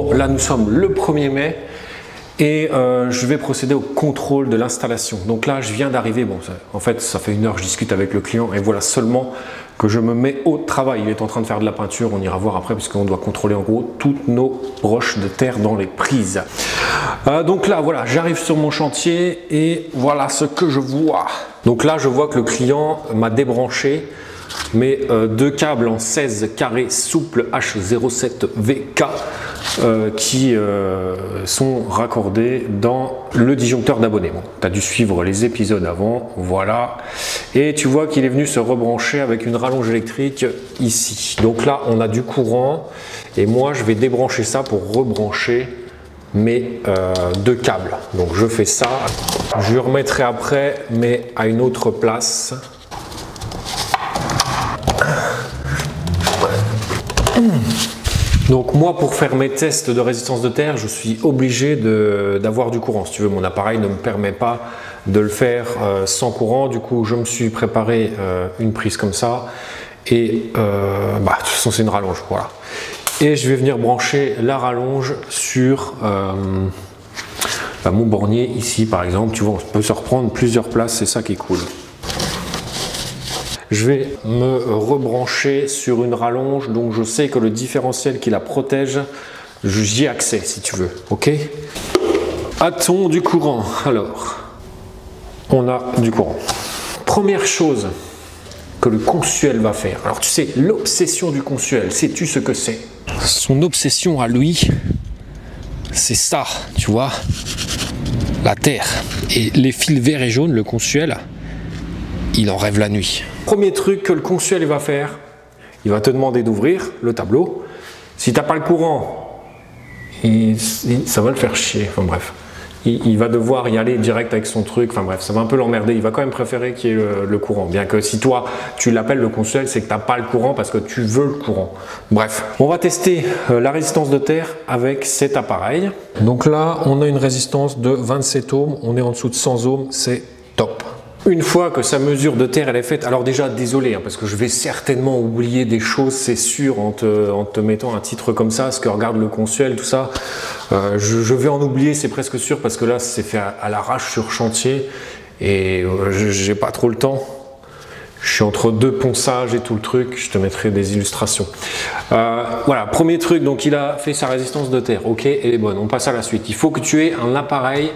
Bon, là nous sommes le 1er mai et je vais procéder au contrôle de l'installation. Donc là, je viens d'arriver. Bon, en fait, ça fait 1 heure que je discute avec le client et voilà seulement que je me mets au travail. Il est en train de faire de la peinture, on ira voir après puisqu'on doit contrôler en gros toutes nos broches de terre dans les prises. Donc là, voilà, j'arrive sur mon chantier et voilà ce que je vois. Donc là, je vois que le client m'a débranché mes 2 câbles en 16 carrés souples H07VK qui sont raccordés dans le disjoncteur d'abonnés. Bon, tu as dû suivre les épisodes avant, voilà. Et tu vois qu'il est venu se rebrancher avec une rallonge électrique ici. Donc là, on a du courant et moi, je vais débrancher ça pour rebrancher mes 2 câbles. Donc je fais ça, je le remettrai après, mais à une autre place. Donc moi, pour faire mes tests de résistance de terre, je suis obligé d'avoir du courant. Si tu veux, mon appareil ne me permet pas de le faire sans courant. Du coup, je me suis préparé une prise comme ça. Et de toute façon, c'est une rallonge. Voilà. Et je vais venir brancher la rallonge sur mon bornier ici, par exemple. Tu vois, on peut se reprendre plusieurs places. C'est ça qui est cool. Je vais me rebrancher sur une rallonge, donc je sais que le différentiel qui la protège, j'y ai accès si tu veux, ok? A-t-on du courant? Alors, on a du courant. Première chose que le consuel va faire, alors tu sais, l'obsession du consuel, sais-tu ce que c'est? Son obsession à lui, c'est ça, tu vois, la terre. Et les fils verts et jaunes, le consuel, il en rêve la nuit. Premier truc que le consuel va faire, il va te demander d'ouvrir le tableau. Si tu n'as pas le courant, ça va le faire chier. Enfin bref, il va devoir y aller direct avec son truc. Enfin bref, ça va un peu l'emmerder. Il va quand même préférer qu'il y ait le courant. Bien que si toi, tu l'appelles le consuel, c'est que tu n'as pas le courant parce que tu veux le courant. Bref, on va tester la résistance de terre avec cet appareil. Donc là, on a une résistance de 27 ohms. On est en dessous de 100 ohms. C'est top. Une fois que sa mesure de terre elle est faite, alors déjà désolé parce que je vais certainement oublier des choses, c'est sûr, en te mettant un titre comme ça, ce que regarde le consuel, tout ça, je vais en oublier, c'est presque sûr, parce que là c'est fait à l'arrache sur chantier et j'ai pas trop le temps. Je suis entre 2 ponçages et tout le truc, je te mettrai des illustrations. Voilà, premier truc, donc il a fait sa résistance de terre, ok, elle est bonne, on passe à la suite. Il faut que tu aies un appareil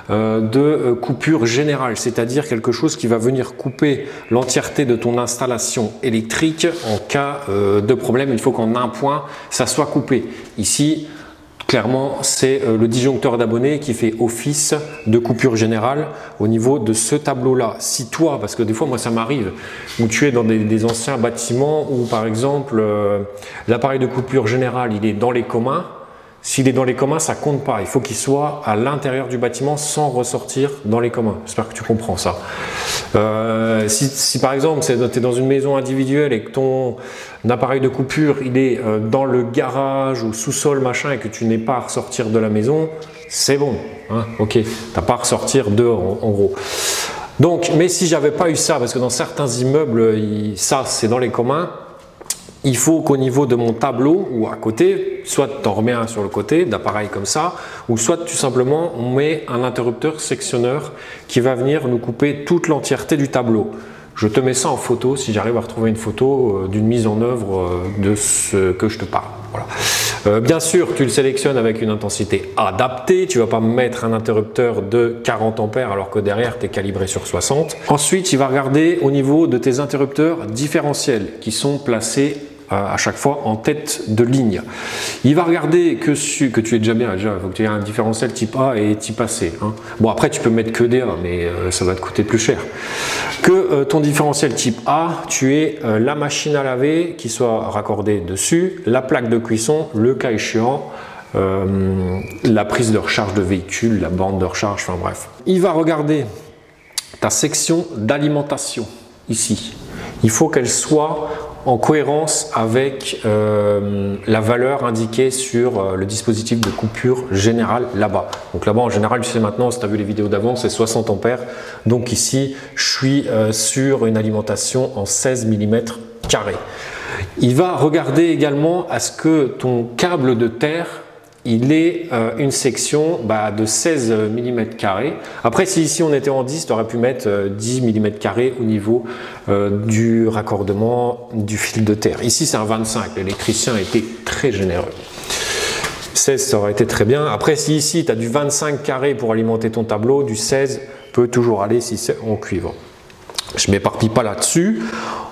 de coupure générale, c'est-à-dire quelque chose qui va venir couper l'entièreté de ton installation électrique en cas de problème. Il faut qu'en un point, ça soit coupé. Ici, clairement, c'est le disjoncteur d'abonnés qui fait office de coupure générale au niveau de ce tableau-là. Si toi, parce que des fois, moi, ça m'arrive, où tu es dans des anciens bâtiments où, par exemple, l'appareil de coupure générale, il est dans les communs. S'il est dans les communs, ça compte pas. Il faut qu'il soit à l'intérieur du bâtiment sans ressortir dans les communs. J'espère que tu comprends ça. Si par exemple, tu es dans une maison individuelle et que ton appareil de coupure il est dans le garage ou sous-sol machin et que tu n'es pas à ressortir de la maison, c'est bon. Hein, ok, tu n'as pas à ressortir dehors en gros. Donc, mais si j'avais pas eu ça, parce que dans certains immeubles, ça c'est dans les communs, il faut qu'au niveau de mon tableau ou à côté, soit tu en remets un sur le côté d'appareil comme ça, ou soit tout simplement on met un interrupteur sectionneur qui va venir nous couper toute l'entièreté du tableau. Je te mets ça en photo si j'arrive à retrouver une photo d'une mise en œuvre de ce que je te parle. Voilà. Bien sûr, tu le sélectionnes avec une intensité adaptée. Tu ne vas pas mettre un interrupteur de 40 ampères alors que derrière tu es calibré sur 60. Ensuite, il va regarder au niveau de tes interrupteurs différentiels qui sont placés à chaque fois en tête de ligne. Il va regarder que tu es déjà bien, il faut que tu aies un différentiel type A et type AC. Hein. Bon, après tu peux mettre que des A, mais ça va te coûter plus cher. Que ton différentiel type A, tu aies la machine à laver qui soit raccordée dessus, la plaque de cuisson, le cas échéant, la prise de recharge de véhicule, la borne de recharge, enfin bref. Il va regarder ta section d'alimentation ici. Il faut qu'elle soit en cohérence avec la valeur indiquée sur le dispositif de coupure générale là-bas. Donc là-bas, en général, tu sais maintenant, si tu as vu les vidéos d'avant, c'est 60 ampères. Donc ici, je suis sur une alimentation en 16 mm carrés. Il va regarder également à ce que ton câble de terre il est une section de 16 mm². Après, si ici on était en 10, tu aurais pu mettre 10 mm² au niveau du raccordement du fil de terre. Ici, c'est un 25. L'électricien a été très généreux. 16, ça aurait été très bien. Après, si ici, tu as du 25 carré pour alimenter ton tableau, du 16 peut toujours aller si c'est en cuivre. Je ne m'éparpille pas là-dessus.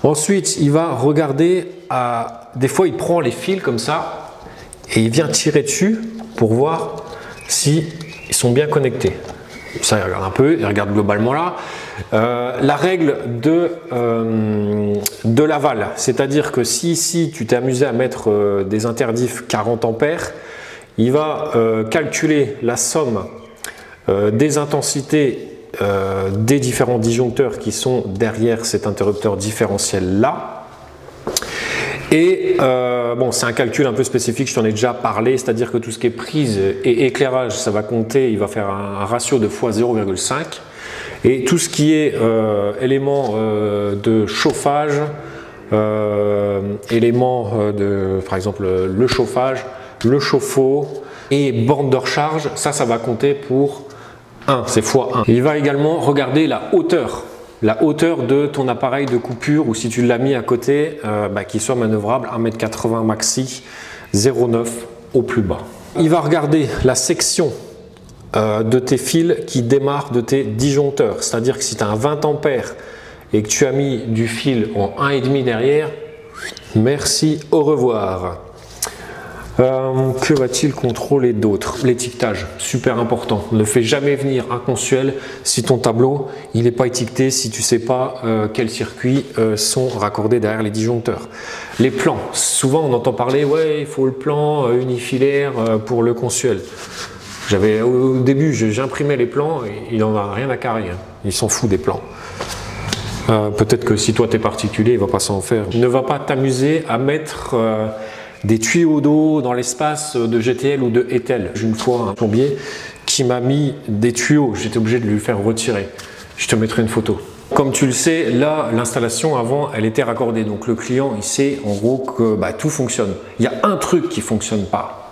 Ensuite, il va regarder, des fois, il prend les fils comme ça, et il vient tirer dessus pour voir si ils sont bien connectés. Ça, il regarde un peu, il regarde globalement là. La règle de l'aval, c'est-à-dire que si ici tu t'es amusé à mettre des interdifs 40 ampères, il va calculer la somme des intensités des différents disjoncteurs qui sont derrière cet interrupteur différentiel là. Et bon, c'est un calcul un peu spécifique, je t'en ai déjà parlé, c'est-à-dire que tout ce qui est prise et éclairage, ça va compter, il va faire un ratio de x 0,5. Et tout ce qui est éléments de chauffage, éléments de, par exemple, le chauffage, le chauffe-eau et borne de recharge, ça va compter pour 1, c'est x1. Il va également regarder la hauteur de ton appareil de coupure, ou si tu l'as mis à côté, qu'il soit manœuvrable 1,80 m maxi, 0,9 au plus bas. Il va regarder la section de tes fils qui démarrent de tes disjoncteurs, c'est-à-dire que si tu as un 20 ampères et que tu as mis du fil en 1,5 derrière, merci, au revoir. Que va-t-il contrôler d'autre? L'étiquetage, super important. Ne fais jamais venir un consuel si ton tableau il n'est pas étiqueté, si tu ne sais pas quels circuits sont raccordés derrière les disjoncteurs. Les plans, souvent on entend parler, ouais, il faut le plan unifilaire pour le consuel. Au début, j'imprimais les plans et il n'en a rien à carrer, hein. Il s'en fout des plans. Peut-être que si toi tu es particulier, il ne va pas s'en faire. Ne va pas t'amuser à mettre des tuyaux d'eau dans l'espace de GTL ou de ETEL. J'ai une fois un plombier qui m'a mis des tuyaux, j'étais obligé de lui faire retirer. Je te mettrai une photo. Comme tu le sais, là, l'installation avant, elle était raccordée. Donc le client, il sait en gros que tout fonctionne. Il y a un truc qui ne fonctionne pas.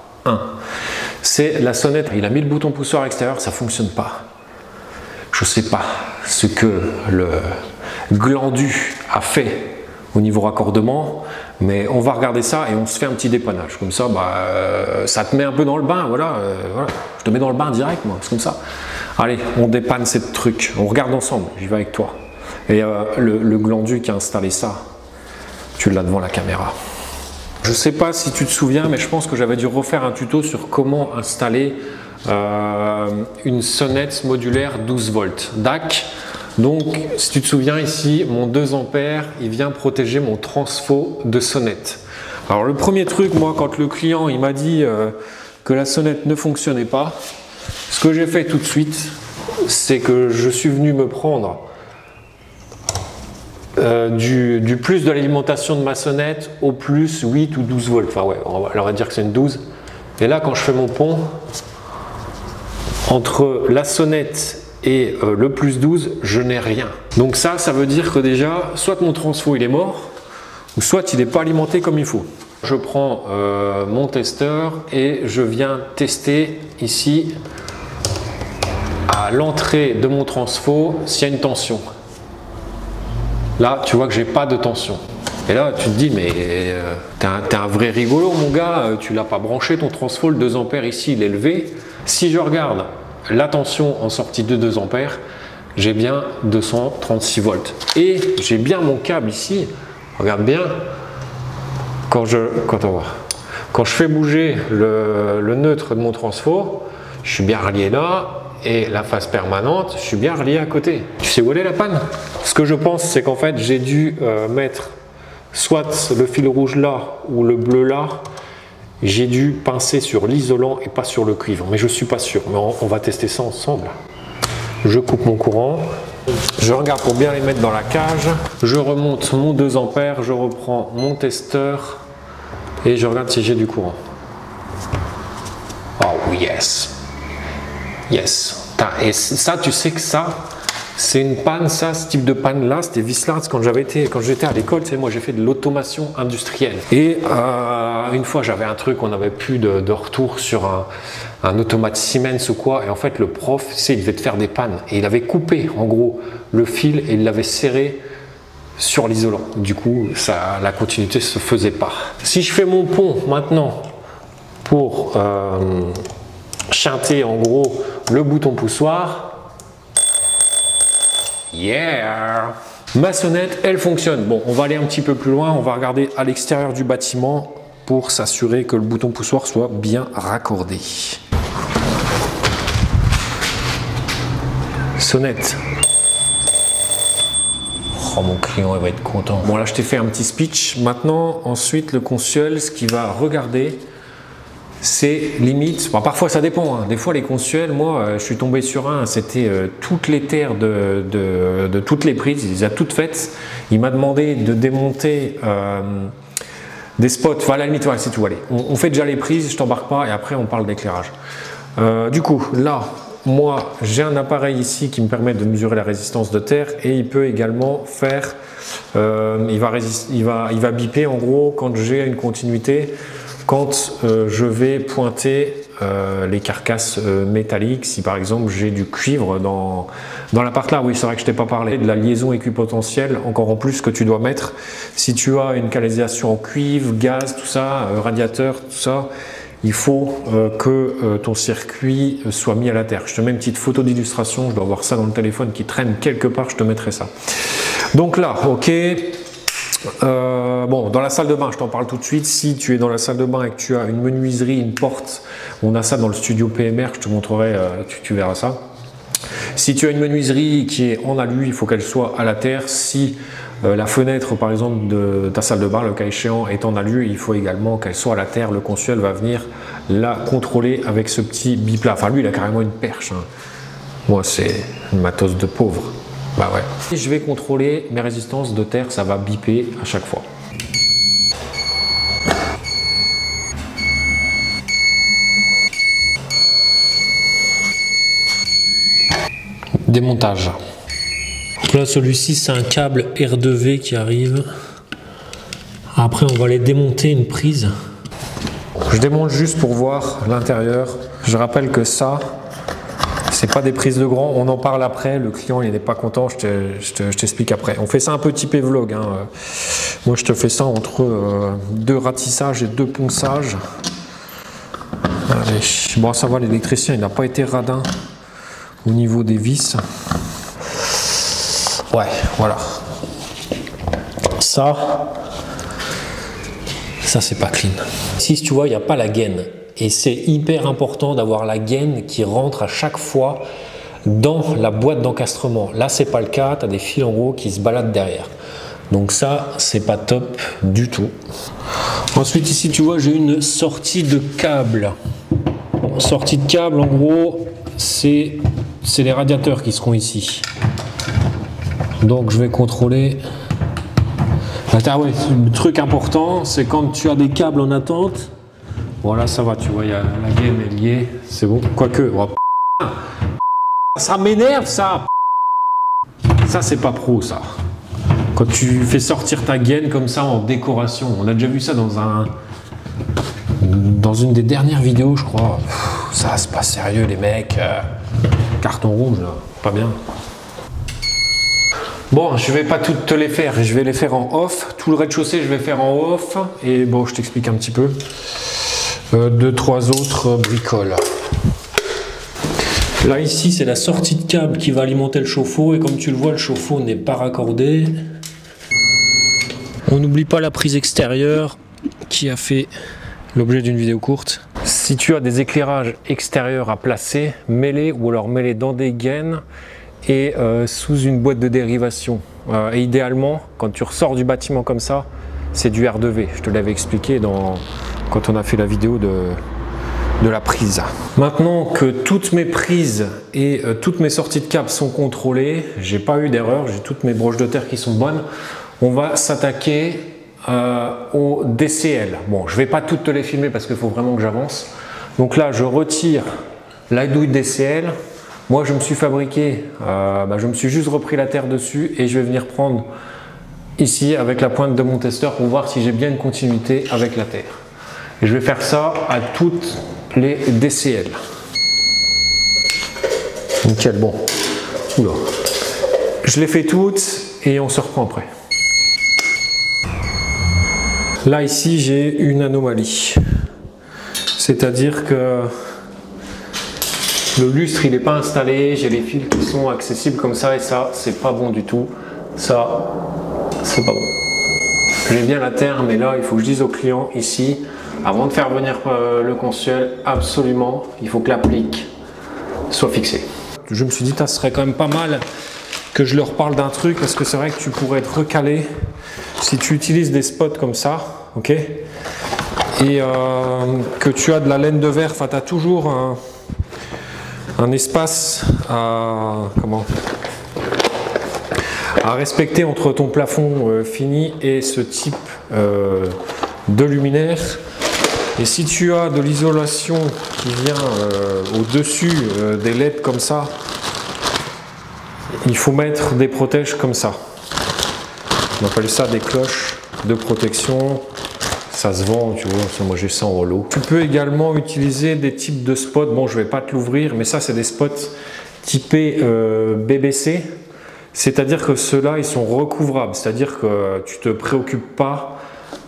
C'est la sonnette. Il a mis le bouton poussoir extérieur, ça ne fonctionne pas. Je ne sais pas ce que le glandu a fait au niveau raccordement, mais on va regarder ça et on se fait un petit dépannage. Comme ça, ça te met un peu dans le bain, voilà. Je te mets dans le bain direct, moi, c'est comme ça. Allez, on dépanne ces trucs, on regarde ensemble, j'y vais avec toi. Et le glandu qui a installé ça, tu l'as devant la caméra. Je ne sais pas si tu te souviens, mais je pense que j'avais dû refaire un tuto sur comment installer une sonnette modulaire 12 volts DAC. Donc, si tu te souviens ici, mon 2 ampères, il vient protéger mon transfo de sonnette. Alors, le premier truc, moi, quand le client il m'a dit que la sonnette ne fonctionnait pas, ce que j'ai fait tout de suite, c'est que je suis venu me prendre du plus de l'alimentation de ma sonnette au plus 8 ou 12 volts. Enfin, ouais, on va dire que c'est une 12. Et là, quand je fais mon pont, entre la sonnette et le plus 12, je n'ai rien. Donc ça veut dire que déjà, soit mon transfo il est mort, ou soit il n'est pas alimenté comme il faut. Je prends mon testeur et je viens tester ici à l'entrée de mon transfo s'il y a une tension. Là, tu vois que j'ai pas de tension. Et là, tu te dis, mais t'es un vrai rigolo, mon gars, tu l'as pas branché ton transfo, le 2 ampères ici, il est levé. Si je regarde la tension en sortie de 2 ampères, j'ai bien 236 volts. Et j'ai bien mon câble ici, regarde bien, quand je fais bouger le neutre de mon transfo, je suis bien relié là, et la phase permanente, je suis bien relié à côté. Tu sais où elle est la panne? Ce que je pense, c'est qu'en fait, j'ai dû mettre soit le fil rouge là, ou le bleu là. J'ai dû pincer sur l'isolant et pas sur le cuivre, mais je suis pas sûr. Mais on va tester ça ensemble. Je coupe mon courant, je regarde pour bien les mettre dans la cage, je remonte mon 2 ampères, je reprends mon testeur et je regarde si j'ai du courant. Oh yes, yes. Et ça, tu sais que ça, C'est une panne, ça, ce type de panne là, c'était Wislar quand j'étais à l'école, tu sais, moi j'ai fait de l'automation industrielle. Et une fois j'avais un truc, on n'avait plus de retour sur un automate Siemens ou quoi, et en fait le prof, tu sais, il devait te faire des pannes, et il avait coupé en gros le fil et il l'avait serré sur l'isolant. Du coup, la continuité se faisait pas. Si je fais mon pont maintenant pour chanter en gros le bouton poussoir, yeah! Ma sonnette, elle fonctionne. Bon, on va aller un petit peu plus loin, on va regarder à l'extérieur du bâtiment pour s'assurer que le bouton poussoir soit bien raccordé. Sonnette. Oh, mon client, il va être content. Bon, là, je t'ai fait un petit speech. Maintenant, ensuite, le consuel, ce qu'il va regarder, c'est limite, bon, parfois ça dépend, hein. Des fois les consuels, moi je suis tombé sur un, c'était toutes les terres de toutes les prises, il les a toutes faites. Il m'a demandé de démonter des spots, enfin à la limite, ouais, c'est tout, allez, on fait déjà les prises, je t'embarque pas et après on parle d'éclairage. Du coup, là, moi j'ai un appareil ici qui me permet de mesurer la résistance de terre et il peut également faire, il va biper en gros quand j'ai une continuité. Quand je vais pointer les carcasses métalliques, si par exemple j'ai du cuivre dans l'appart là, oui c'est vrai que je t'ai pas parlé de la liaison équipotentielle, encore en plus que tu dois mettre. Si tu as une canalisation en cuivre, gaz, tout ça, radiateur, tout ça, il faut que ton circuit soit mis à la terre. Je te mets une petite photo d'illustration, je dois avoir ça dans le téléphone qui traîne quelque part, je te mettrai ça. Donc là, ok. Bon, dans la salle de bain, je t'en parle tout de suite. Si tu es dans la salle de bain et que tu as une menuiserie, une porte, on a ça dans le studio PMR, je te montrerai, tu verras ça. Si tu as une menuiserie qui est en alu, il faut qu'elle soit à la terre. Si la fenêtre, par exemple, de ta salle de bain, le cas échéant, est en alu, il faut également qu'elle soit à la terre. Le consuel va venir la contrôler avec ce petit bip là. Enfin, lui, il a carrément une perche, hein. Moi, c'est une matos de pauvre. Bah ouais. Et je vais contrôler mes résistances de terre, ça va biper à chaque fois. Démontage. Donc là, celui-ci, c'est un câble R2V qui arrive. Après, on va aller démonter une prise. Je démonte juste pour voir l'intérieur. Je rappelle que ça, c'est pas des prises de grand, on en parle après, le client il n'est pas content, je t'explique après. On fait ça un peu typé vlog, hein. Moi je te fais ça entre 2 ratissages et 2 ponçages. Allez. Bon ça va, l'électricien il n'a pas été radin au niveau des vis. Ouais, voilà. Ça c'est pas clean. Ici tu vois, il n'y a pas la gaine. Et c'est hyper important d'avoir la gaine qui rentre à chaque fois dans la boîte d'encastrement. Là, c'est pas le cas, tu as des fils en gros qui se baladent derrière. Donc ça, c'est pas top du tout. Ensuite, ici, tu vois, j'ai une sortie de câble. Bon, sortie de câble, en gros, c'est les radiateurs qui seront ici. Donc, je vais contrôler. Ah ouais, le truc important, c'est quand tu as des câbles en attente. Voilà, ça va, tu vois, la gaine est liée, c'est bon. Quoique, oh, ça m'énerve, ça. Ça, c'est pas pro, ça. Quand tu fais sortir ta gaine comme ça en décoration, on a déjà vu ça dans une des dernières vidéos, je crois. Ça, c'est pas sérieux, les mecs. Carton rouge, là, pas bien. Bon, je vais pas toutes te les faire, je vais les faire en off. Tout le rez-de-chaussée, je vais faire en off. Et bon, je t'explique un petit peu. 2-3 autres bricoles. Là ici c'est la sortie de câble qui va alimenter le chauffe-eau et comme tu le vois le chauffe-eau n'est pas raccordé. On n'oublie pas la prise extérieure qui a fait l'objet d'une vidéo courte. Si tu as des éclairages extérieurs à placer, mets-les ou alors mets-les dans des gaines et sous une boîte de dérivation. Et idéalement quand tu ressors du bâtiment comme ça, c'est du R2V. Je te l'avais expliqué quand on a fait la vidéo de la prise. Maintenant que toutes mes prises et toutes mes sorties de câbles sont contrôlées, j'ai pas eu d'erreur, j'ai toutes mes broches de terre qui sont bonnes, on va s'attaquer au DCL. Bon, je vais pas toutes te les filmer parce qu'il faut vraiment que j'avance. Donc là, je retire la douille DCL. Moi, je me suis fabriqué, je me suis juste repris la terre dessus et je vais venir prendre ici avec la pointe de mon testeur pour voir si j'ai bien une continuité avec la terre. Et je vais faire ça à toutes les DCL. Nickel, bon. Oula. Je les fais toutes et on se reprend après. Là, ici, j'ai une anomalie. C'est-à-dire que le lustre, il n'est pas installé. J'ai les fils qui sont accessibles comme ça et ça, c'est pas bon du tout. Ça, c'est pas bon. J'ai bien la terre, mais là, il faut que je dise au client ici, avant de faire venir le consuel, absolument, il faut que l'applique soit fixée. Je me suis dit, ça serait quand même pas mal que je leur parle d'un truc parce que c'est vrai que tu pourrais être recalé si tu utilises des spots comme ça, ok, et que tu as de la laine de verre, enfin tu as toujours un espace à respecter entre ton plafond fini et ce type de luminaire. Et si tu as de l'isolation qui vient au-dessus des LED comme ça, il faut mettre des protèges comme ça. On appelle ça des cloches de protection. Ça se vend, tu vois, moi j'ai ça en holo. Tu peux également utiliser des types de spots. Bon, je vais pas te l'ouvrir, mais ça c'est des spots typés BBC. C'est-à-dire que ceux-là, ils sont recouvrables. C'est-à-dire que tu te préoccupes pas.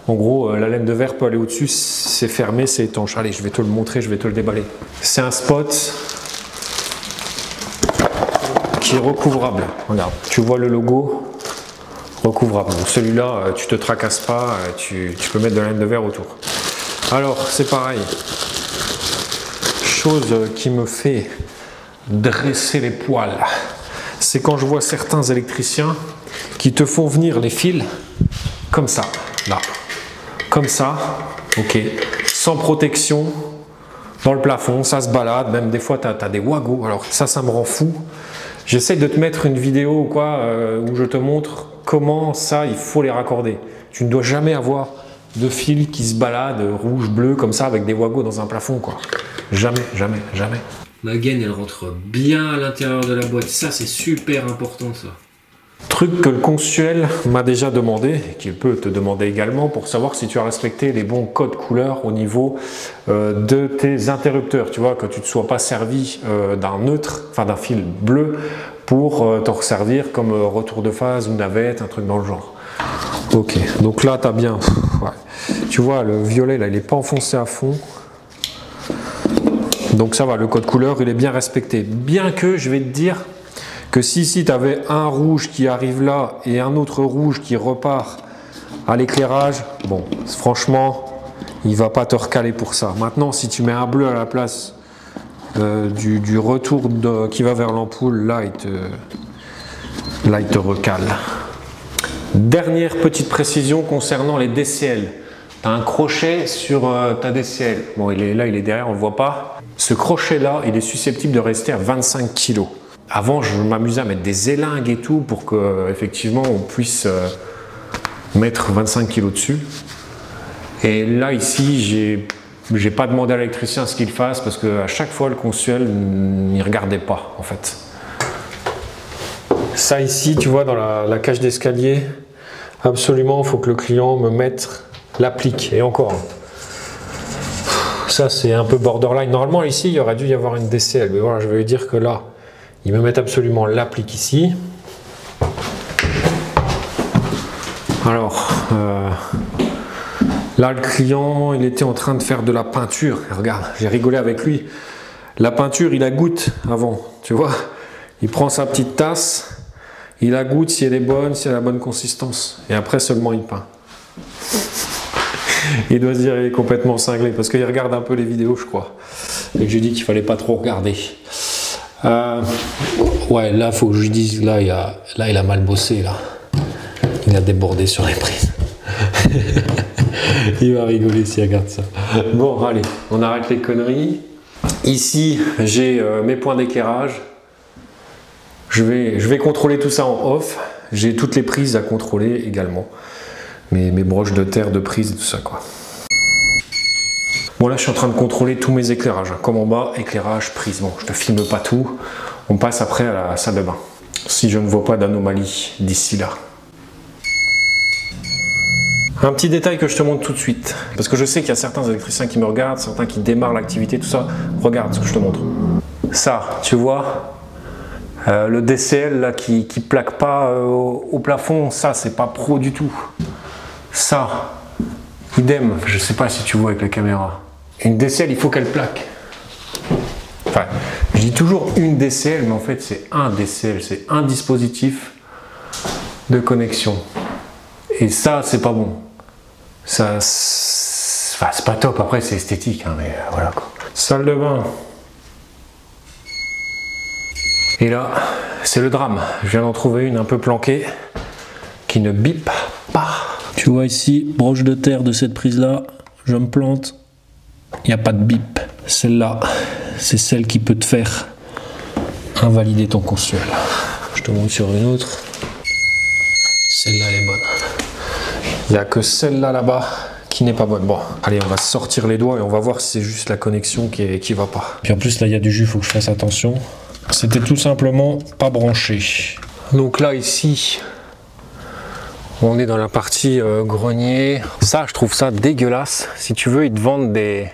En gros, la laine de verre peut aller au-dessus, c'est fermé, c'est étanche. Allez, je vais te le montrer, je vais te le déballer. C'est un spot qui est recouvrable. Regarde, tu vois le logo recouvrable. Celui-là, tu te tracasses pas, tu peux mettre de la laine de verre autour. Alors, c'est pareil. Chose qui me fait dresser les poils, c'est quand je vois certains électriciens qui te font venir les fils comme ça, là. Comme ça, ok, sans protection, dans le plafond, ça se balade, même des fois tu as des wagos, alors ça me rend fou. J'essaie de te mettre une vidéo ou quoi, où je te montre comment ça, il faut les raccorder. Tu ne dois jamais avoir de fils qui se baladent rouge, bleu, comme ça, avec des wagos dans un plafond, quoi. Jamais, jamais, jamais. Ma gaine, elle rentre bien à l'intérieur de la boîte, ça c'est super important ça. Truc que le consuel m'a déjà demandé, et qu'il peut te demander également pour savoir si tu as respecté les bons codes couleurs au niveau de tes interrupteurs. Tu vois, que tu ne te sois pas servi d'un neutre, enfin d'un fil bleu pour t'en resservir comme retour de phase ou navette, un truc dans le genre. Ok, donc là tu as bien, ouais. Tu vois le violet là il n'est pas enfoncé à fond. Donc ça va, le code couleur il est bien respecté. Bien que je vais te dire que si ici tu avais un rouge qui arrive là et un autre rouge qui repart à l'éclairage, bon, franchement, il ne va pas te recaler pour ça. Maintenant, si tu mets un bleu à la place du retour qui va vers l'ampoule, là, il te recale. Dernière petite précision concernant les DCL. Tu as un crochet sur ta DCL. Bon, il est derrière, on ne le voit pas. Ce crochet-là, il est susceptible de rester à 25 kg. Avant, je m'amusais à mettre des élingues et tout pour que effectivement on puisse mettre 25 kg dessus. Et là, ici, j'ai pas demandé à l'électricien ce qu'il fasse parce qu'à chaque fois, le consuel n'y regardait pas en fait. Ça ici, tu vois, dans la cage d'escalier, absolument, il faut que le client me mette l'applique. Et encore, ça c'est un peu borderline. Normalement, ici, il aurait dû y avoir une DCL. Mais voilà, je vais lui dire que là, ils me mettent absolument l'applique ici. Alors, là le client, il était en train de faire de la peinture. Et regarde, j'ai rigolé avec lui. La peinture, il la goûte avant, tu vois. Il prend sa petite tasse, il la goûte si elle est bonne, si elle a la bonne consistance. Et après seulement il peint. Il doit se dire qu'il est complètement cinglé parce qu'il regarde un peu les vidéos, je crois. Et que j'ai dit qu'il fallait pas trop regarder. Ouais, là, faut que je lui dise, là, il a mal bossé, là. Il a débordé sur les prises. Il va rigoler s'il regarde ça. Bon, allez, on arrête les conneries. Ici, j'ai mes points d'éclairage. Je vais contrôler tout ça en off. J'ai toutes les prises à contrôler également. Mes broches de terre, de prise et tout ça, quoi. Bon, là, je suis en train de contrôler tous mes éclairages. Comme en bas, éclairage, prise. Bon, je te filme pas tout. On passe après à la salle de bain. Si je ne vois pas d'anomalie d'ici là. Un petit détail que je te montre tout de suite, parce que je sais qu'il y a certains électriciens qui me regardent, certains qui démarrent l'activité, tout ça. Regarde ce que je te montre. Ça, tu vois, le DCL là, qui plaque pas au plafond, ça c'est pas pro du tout. Ça, idem, je sais pas si tu vois avec la caméra. Une DCL, il faut qu'elle plaque. Enfin, je dis toujours une DCL, mais en fait c'est un DCL, c'est un dispositif de connexion. Et ça, c'est pas bon. Ça, c'est pas top, après c'est esthétique, hein, mais voilà quoi. Salle de bain. Et là, c'est le drame. Je viens d'en trouver une un peu planquée, qui ne bip pas. Tu vois ici, broche de terre de cette prise-là, je me plante, il n'y a pas de bip. Celle-là, c'est celle qui peut te faire invalider ton consuel. Je te montre sur une autre. Celle-là, elle est bonne. Il n'y a que celle-là là-bas qui n'est pas bonne. Bon, allez, on va sortir les doigts et on va voir si c'est juste la connexion qui va pas. Puis en plus, là, il y a du jus, il faut que je fasse attention. C'était tout simplement pas branché. Donc là, ici, on est dans la partie grenier. Ça, je trouve ça dégueulasse. Si tu veux, ils te vendent des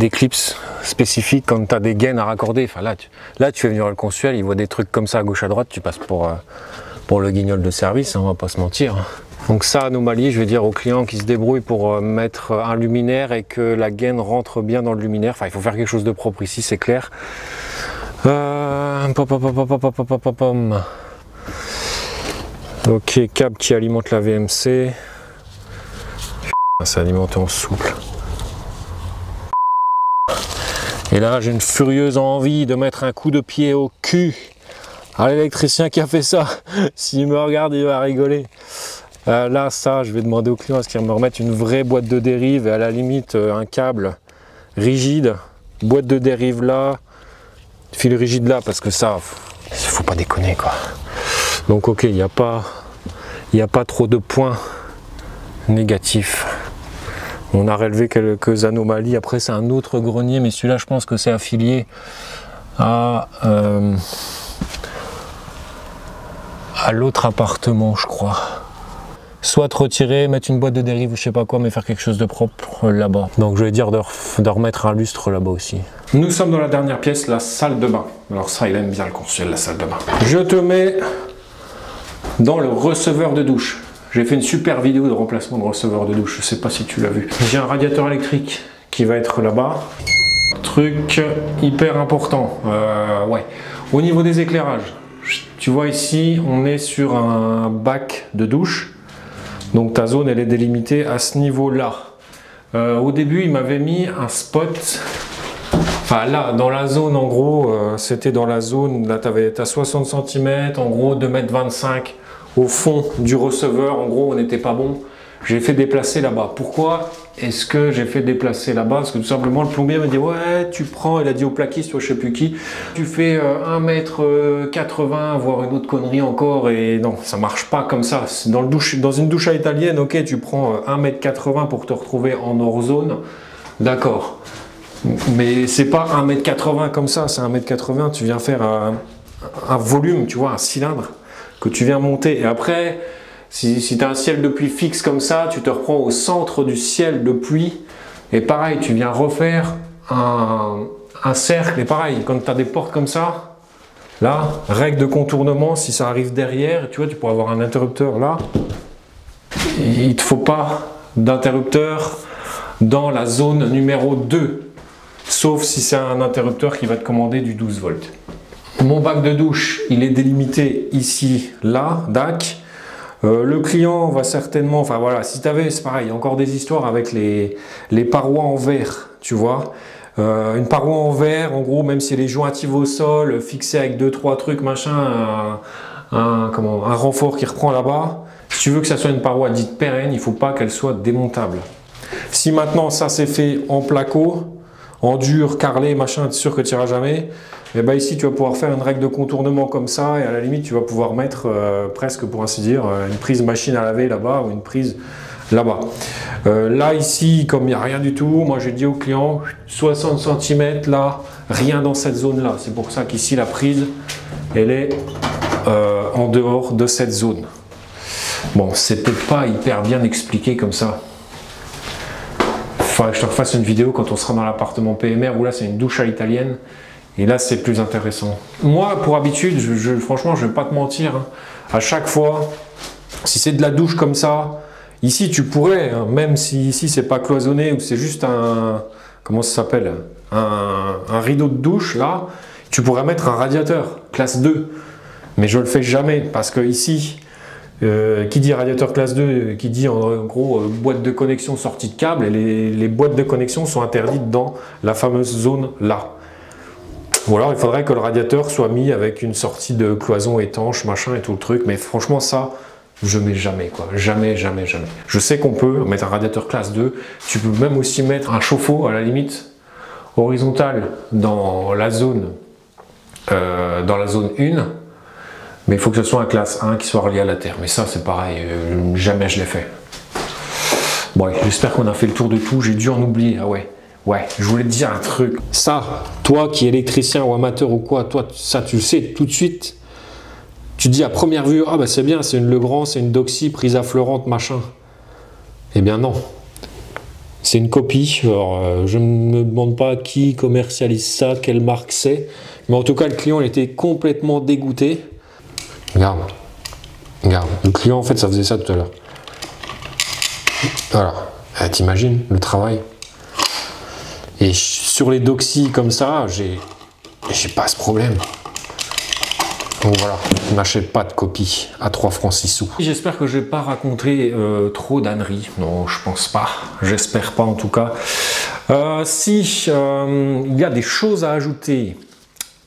clips spécifiques quand tu as des gaines à raccorder. Enfin, là, tu fais venir le consuel, il voit des trucs comme ça à gauche à droite, tu passes pour le guignol de service, hein, on va pas se mentir. Donc ça, anomalie, je vais dire au client qui se débrouille pour mettre un luminaire et que la gaine rentre bien dans le luminaire. Enfin, il faut faire quelque chose de propre ici, c'est clair. Ok, câble qui alimente la VMC. C'est alimenté en souple. Et là, j'ai une furieuse envie de mettre un coup de pied au cul à l'électricien qui a fait ça. S'il me regarde, il va rigoler. Là, ça, je vais demander au client à ce qu'il me remette une vraie boîte de dérive et à la limite un câble rigide, boîte de dérive là, fil rigide là, parce que ça, faut pas déconner quoi. Donc ok, il n'y a pas trop de points négatifs. On a relevé quelques anomalies. Après, c'est un autre grenier, mais celui-là, je pense que c'est affilié à l'autre appartement, je crois. Soit retirer, mettre une boîte de dérive ou je sais pas quoi, mais faire quelque chose de propre là-bas. Donc je vais dire de remettre un lustre là-bas aussi. Nous sommes dans la dernière pièce, la salle de bain. Alors ça, il aime bien le consuel, la salle de bain. Je te mets dans le receveur de douche. J'ai fait une super vidéo de remplacement de receveur de douche, je sais pas si tu l'as vu. J'ai un radiateur électrique qui va être là-bas. Truc hyper important, ouais. Au niveau des éclairages, tu vois ici, on est sur un bac de douche. Donc ta zone, elle est délimitée à ce niveau-là. Au début, il m'avait mis un spot. Enfin là, dans la zone, en gros, c'était dans la zone, là, tu as 60 cm, en gros 2,25 m au fond du receveur. En gros, on n'était pas bon. J'ai fait déplacer là-bas. Pourquoi est-ce que j'ai fait déplacer là-bas? Parce que tout simplement, le plombier m'a dit, ouais, tu prends, il a dit au plaquiste, je sais plus qui, tu fais 1,80 m, voire une autre connerie encore, et non, ça marche pas comme ça. Dans une douche à italienne, ok, tu prends 1,80 m pour te retrouver en hors zone, d'accord. Mais c'est pas 1,80 m comme ça, c'est 1,80 m, tu viens faire un volume, tu vois, un cylindre que tu viens monter, et après, si tu as un ciel de pluie fixe comme ça, tu te reprends au centre du ciel de pluie et pareil, tu viens refaire un cercle et pareil, quand tu as des portes comme ça, là, règle de contournement, si ça arrive derrière, tu vois, tu pourras avoir un interrupteur là. Il ne te faut pas d'interrupteur dans la zone numéro 2, sauf si c'est un interrupteur qui va te commander du 12 volts. Mon bac de douche, il est délimité ici, là, DAC. Le client va certainement, enfin voilà, si tu avais, c'est pareil, encore des histoires avec les parois en verre, tu vois. Une paroi en verre, en gros, même si elle est jointive au sol, fixée avec 2-3 trucs, machin, un renfort qui reprend là-bas. Si tu veux que ça soit une paroi dite pérenne, il ne faut pas qu'elle soit démontable. Si maintenant ça c'est fait en placo, en dur, carrelé, machin, tu es sûr que tu n'iras jamais. Et ben ici tu vas pouvoir faire une règle de contournement comme ça et à la limite tu vas pouvoir mettre presque pour ainsi dire une prise machine à laver là-bas ou une prise là-bas. Là, ici, comme il n'y a rien du tout, moi j'ai dit au client 60 cm là, rien dans cette zone-là. C'est pour ça qu'ici, la prise, elle est en dehors de cette zone. Bon, c'est peut-être pas hyper bien expliqué comme ça. Il faudrait que je te refasse une vidéo quand on sera dans l'appartement PMR où là, c'est une douche à l'italienne. Et là, c'est plus intéressant. Moi, pour habitude, franchement, je ne vais pas te mentir, hein, à chaque fois, si c'est de la douche comme ça, ici, tu pourrais, hein, même si ici, c'est pas cloisonné ou c'est juste un, comment ça s'appelle, un rideau de douche, là, tu pourrais mettre un radiateur, classe 2. Mais je le fais jamais, parce que ici, qui dit radiateur classe 2, qui dit en gros boîte de connexion sortie de câble, et les boîtes de connexion sont interdites dans la fameuse zone là. Ou alors il faudrait que le radiateur soit mis avec une sortie de cloison étanche, machin et tout le truc, mais franchement ça, je mets jamais quoi, jamais, jamais, jamais. Je sais qu'on peut mettre un radiateur classe 2, tu peux même aussi mettre un chauffe-eau à la limite horizontal dans la zone 1, mais il faut que ce soit un classe 1 qui soit relié à la terre, mais ça c'est pareil, jamais je l'ai fait. Bon, j'espère qu'on a fait le tour de tout, j'ai dû en oublier, ah ouais. Ouais, je voulais te dire un truc. Ça, toi qui es électricien ou amateur ou quoi, toi, ça tu le sais tout de suite. Tu te dis à première vue, ah bah c'est bien, c'est une Legrand, c'est une Doxy, prise affleurante, machin. Eh bien non. C'est une copie. Alors, je ne me demande pas qui commercialise ça, quelle marque c'est. Mais en tout cas, le client il était complètement dégoûté. Regarde. Regarde. Le client, en fait, ça faisait ça tout à l'heure. Voilà. T'imagines le travail? Et sur les Doxy comme ça, j'ai pas ce problème. Donc voilà, je n'achète pas de copie à 3 francs 6 sous. J'espère que je vais pas raconter trop d'âneries. Non, je pense pas. J'espère pas en tout cas. Si il y a des choses à ajouter,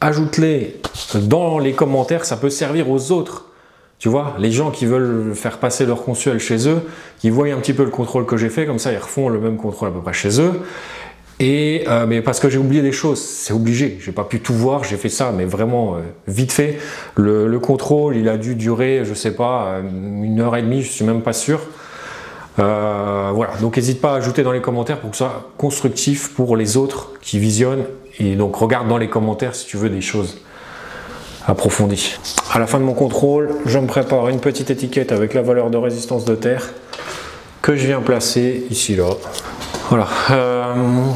ajoute-les dans les commentaires. Ça peut servir aux autres. Tu vois, les gens qui veulent faire passer leur consuel chez eux, qui voient un petit peu le contrôle que j'ai fait, comme ça ils refont le même contrôle à peu près chez eux. Et mais parce que j'ai oublié des choses, c'est obligé, j'ai pas pu tout voir, j'ai fait ça, mais vraiment vite fait. Le contrôle, il a dû durer, je sais pas, 1h30, je suis même pas sûr. Voilà, donc n'hésite pas à ajouter dans les commentaires pour que ce soit constructif pour les autres qui visionnent. Et donc regarde dans les commentaires si tu veux des choses approfondies. À la fin de mon contrôle, je me prépare une petite étiquette avec la valeur de résistance de terre que je viens placer ici là. Voilà,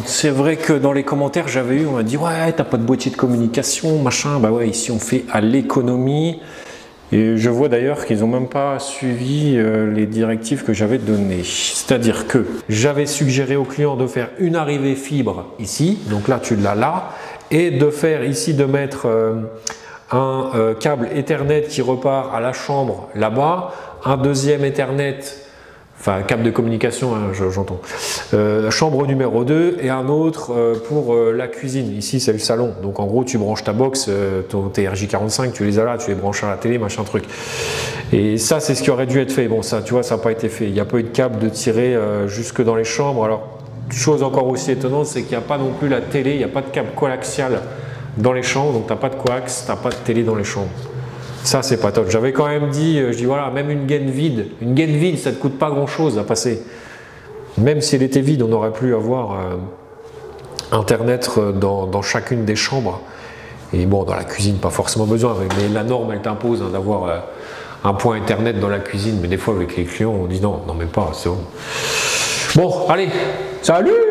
c'est vrai que dans les commentaires j'avais eu, on m'a dit ouais t'as pas de boîtier de communication, machin, bah ouais ici on fait à l'économie. Et je vois d'ailleurs qu'ils n'ont même pas suivi les directives que j'avais données. C'est-à-dire que j'avais suggéré au client de faire une arrivée fibre ici, donc là tu l'as là, et de faire ici de mettre un câble Ethernet qui repart à la chambre là-bas, un deuxième Ethernet. Enfin, câble de communication, hein, j'entends. Chambre numéro 2 et un autre pour la cuisine. Ici, c'est le salon. Donc, en gros, tu branches ta box, tes RJ45, tu les as là, tu les branches à la télé, machin truc. Et ça, c'est ce qui aurait dû être fait. Bon, ça, tu vois, ça n'a pas été fait. Il n'y a pas eu de câble de tirer jusque dans les chambres. Alors, chose encore aussi étonnante, c'est qu'il n'y a pas non plus la télé, il n'y a pas de câble coaxial dans les chambres. Donc, tu n'as pas de coax, tu n'as pas de télé dans les chambres. Ça, c'est pas top. J'avais quand même dit, je dis voilà, même une gaine vide, ça ne te coûte pas grand chose à passer. Même si elle était vide, on aurait pu avoir Internet dans chacune des chambres. Et bon, dans la cuisine, pas forcément besoin, mais la norme, elle t'impose hein, d'avoir un point Internet dans la cuisine. Mais des fois, avec les clients, on dit non, n'en mets pas, c'est bon. Bon, allez, salut!